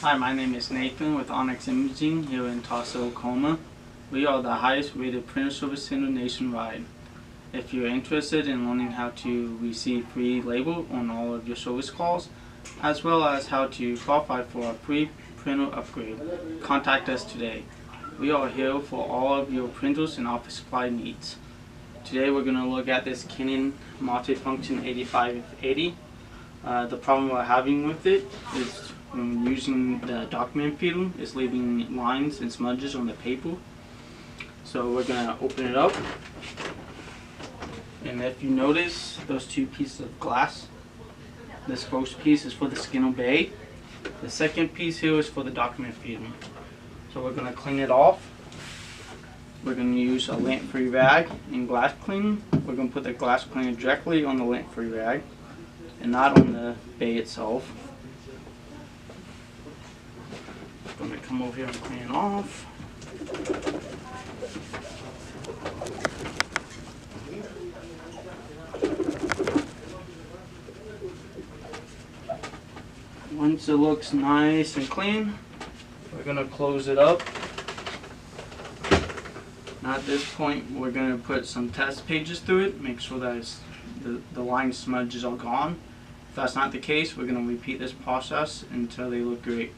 Hi, my name is Nathan with Onyx Imaging here in Tulsa, Oklahoma. We are the highest rated printer service center nationwide. If you're interested in learning how to receive free label on all of your service calls, as well as how to qualify for a free printer upgrade, contact us today. We are here for all of your printers and office supply needs. Today we're going to look at this Canon multifunction 8580. The problem we're having with it is when using the document feeder, it's leaving lines and smudges on the paper. So we're going to open it up, and if you notice those two pieces of glass, this first piece is for the scanner bay, the second piece here is for the document feeder. So we're going to clean it off. We're going to use a lint-free rag and glass cleaning. We're going to put the glass cleaner directly on the lint-free rag and not on the bay itself. I'm going to come over here and clean it off. Once it looks nice and clean, we're going to close it up. Now at this point, we're going to put some test pages through it, make sure that the line smudges are gone. If that's not the case, we're going to repeat this process until they look great.